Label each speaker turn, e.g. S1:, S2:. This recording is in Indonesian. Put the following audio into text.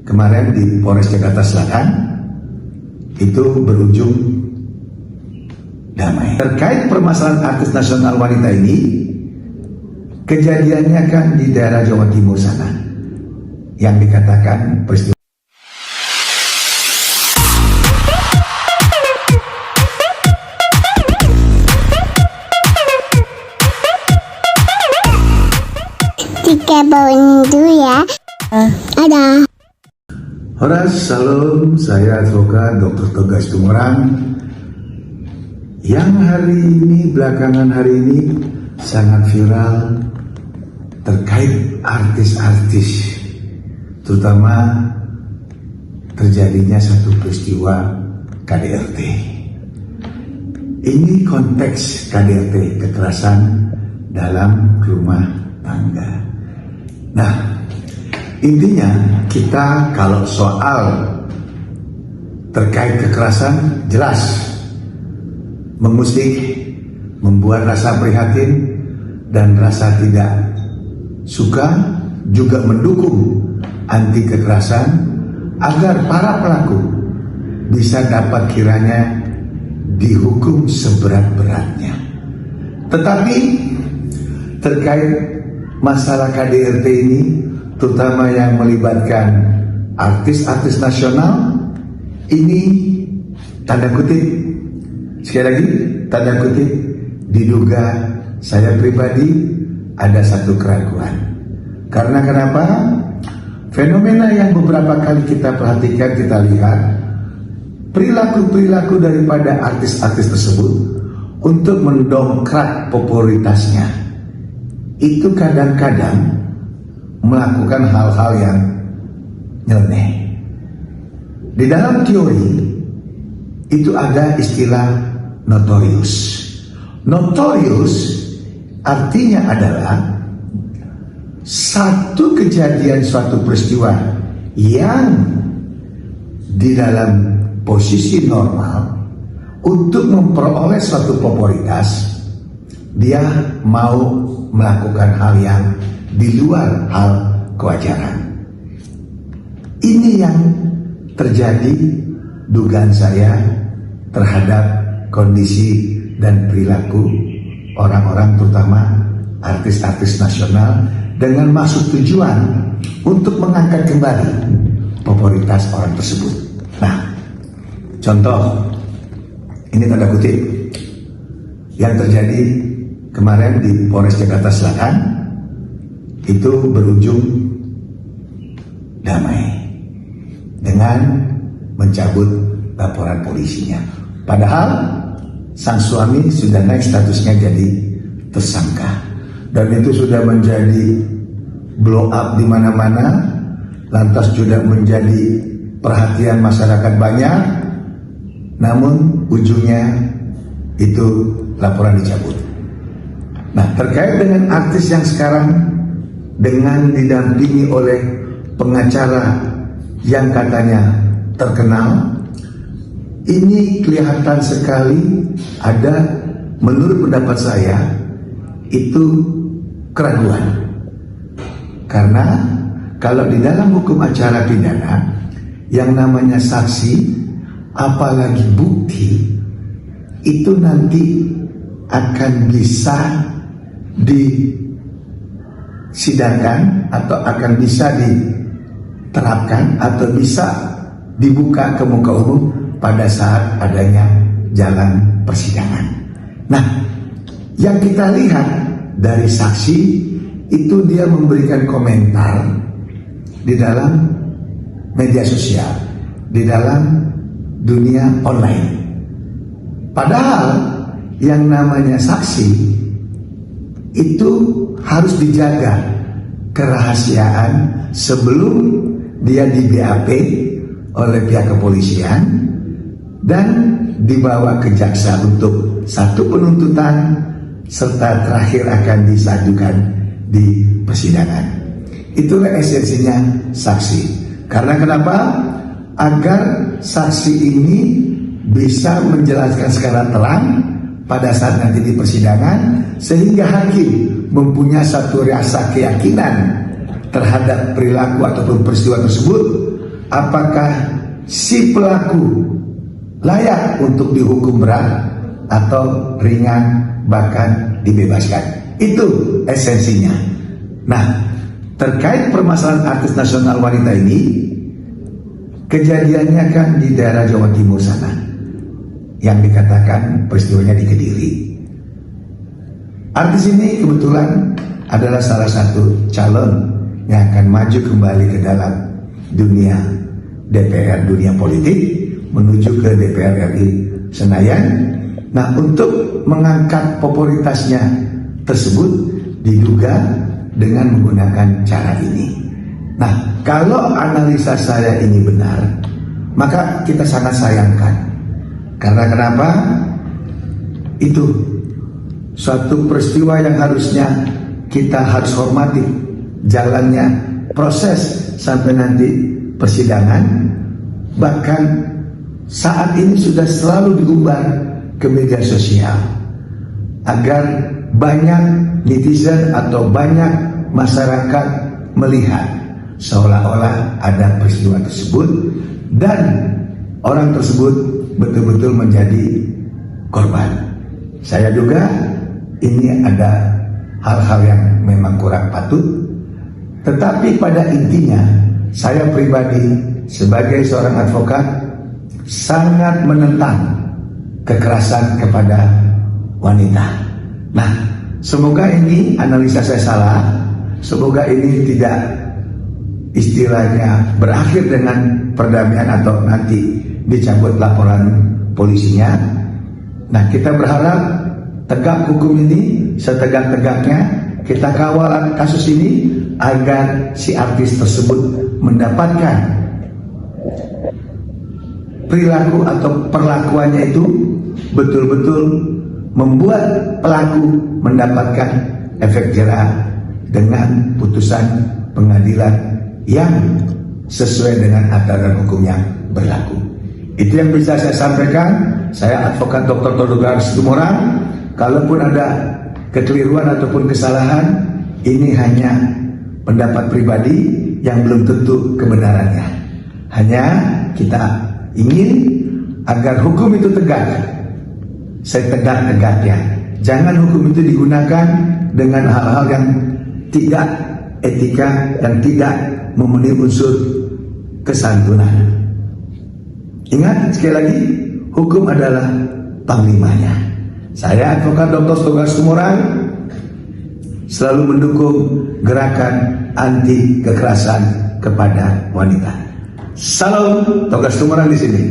S1: kemarin di Polres Jakarta Selatan itu berujung damai. Terkait permasalahan artis nasional wanita ini, kejadiannya kan di daerah Jawa Timur sana, yang dikatakan peristiwa
S2: Tiga bawang dulu ya. Ada.
S1: Horas, salam, saya advokat Dr. Togas Tumorang yang hari ini, belakangan hari ini sangat viral terkait artis-artis, terutama terjadinya satu peristiwa KDRT. Ini konteks KDRT, kekerasan dalam rumah tangga. Nah, intinya kita kalau soal terkait kekerasan jelas mengusik, membuat rasa prihatin dan rasa tidak suka, juga mendukung anti kekerasan agar para pelaku bisa dapat kiranya dihukum seberat-beratnya. Tetapi terkait masalah KDRT ini, terutama yang melibatkan artis-artis nasional, ini tanda kutip, sekali lagi tanda kutip, diduga saya pribadi ada satu keraguan. Karena kenapa? Fenomena yang beberapa kali kita perhatikan, kita lihat perilaku-perilaku daripada artis-artis tersebut untuk mendongkrak popularitasnya, itu kadang-kadang melakukan hal-hal yang nyeleneh. Di dalam teori itu ada istilah notorious. Notorious artinya adalah satu kejadian, suatu peristiwa yang di dalam posisi normal untuk memperoleh suatu popularitas, dia mau melakukan hal yang di luar hal kewajaran. Ini yang terjadi, dugaan saya, terhadap kondisi dan perilaku orang-orang, terutama artis-artis nasional, dengan maksud tujuan untuk mengangkat kembali popularitas orang tersebut. Nah, contoh ini tanda kutip yang terjadi kemarin di Polres Jakarta Selatan itu berujung damai dengan mencabut laporan polisinya. Padahal sang suami sudah naik statusnya jadi tersangka, dan itu sudah menjadi blow up di mana-mana, lantas juga menjadi perhatian masyarakat banyak. Namun ujungnya itu laporan dicabut. Nah, terkait dengan artis yang sekarang dengan didampingi oleh pengacara yang katanya terkenal, ini kelihatan sekali ada, menurut pendapat saya, itu keraguan. Karena kalau di dalam hukum acara pidana yang namanya saksi, apalagi bukti, itu nanti akan bisa disidangkan atau akan bisa diterapkan atau bisa dibuka ke muka umum pada saat adanya jalan persidangan. Nah, yang kita lihat dari saksi itu dia memberikan komentar di dalam media sosial, di dalam dunia online. Padahal yang namanya saksi itu harus dijaga kerahasiaan sebelum dia di BAP oleh pihak kepolisian dan dibawa ke jaksa untuk satu penuntutan, serta terakhir akan disajukan di persidangan. Itulah esensinya saksi. Karena kenapa? Agar saksi ini bisa menjelaskan secara terang pada saat nanti di persidangan, sehingga hakim mempunyai satu rasa keyakinan terhadap perilaku ataupun peristiwa tersebut, apakah si pelaku layak untuk dihukum berat atau ringan bahkan dibebaskan. Itu esensinya. Nah, terkait permasalahan artis nasional wanita ini, kejadiannya kan di daerah Jawa Timur sana, yang dikatakan peristiwanya di Kediri. Artis ini kebetulan adalah salah satu calon yang akan maju kembali ke dalam dunia DPR, dunia politik, menuju ke DPR RI Senayan. Nah, untuk mengangkat popularitasnya tersebut diduga dengan menggunakan cara ini. Nah, kalau analisa saya ini benar, maka kita sangat sayangkan. Karena kenapa? Itu suatu peristiwa yang harusnya kita harus hormati jalannya proses sampai nanti persidangan. Bahkan saat ini sudah selalu diumbar ke media sosial agar banyak netizen atau banyak masyarakat melihat seolah-olah ada peristiwa tersebut dan orang tersebut betul-betul menjadi korban. Saya duga ini ada hal-hal yang memang kurang patut, tetapi pada intinya saya pribadi sebagai seorang advokat sangat menentang kekerasan kepada wanita. Nah, semoga ini analisa saya salah, semoga ini tidak istilahnya berakhir dengan perdamaian atau nanti dicabut laporan polisinya. Nah, kita berharap tegak hukum ini setegak-tegaknya, kita kawal kasus ini agar si artis tersebut mendapatkan perilaku atau perlakuannya itu betul-betul membuat pelaku mendapatkan efek jerah dengan putusan pengadilan yang sesuai dengan aturan hukum yang berlaku. Itu yang bisa saya sampaikan. Saya advokat Dr. Togar Situmorang. Kalaupun ada kekeliruan ataupun kesalahan, ini hanya pendapat pribadi yang belum tentu kebenarannya. Hanya kita ingin agar hukum itu tegak, setegak-tegaknya. Jangan hukum itu digunakan dengan hal-hal yang tidak etika, yang tidak memenuhi unsur kesantunan. Ingat sekali lagi, hukum adalah panglimanya. Saya advokat Dr. Togar Situmorang selalu mendukung gerakan anti kekerasan kepada wanita. Salam Togar Situmorang di sini.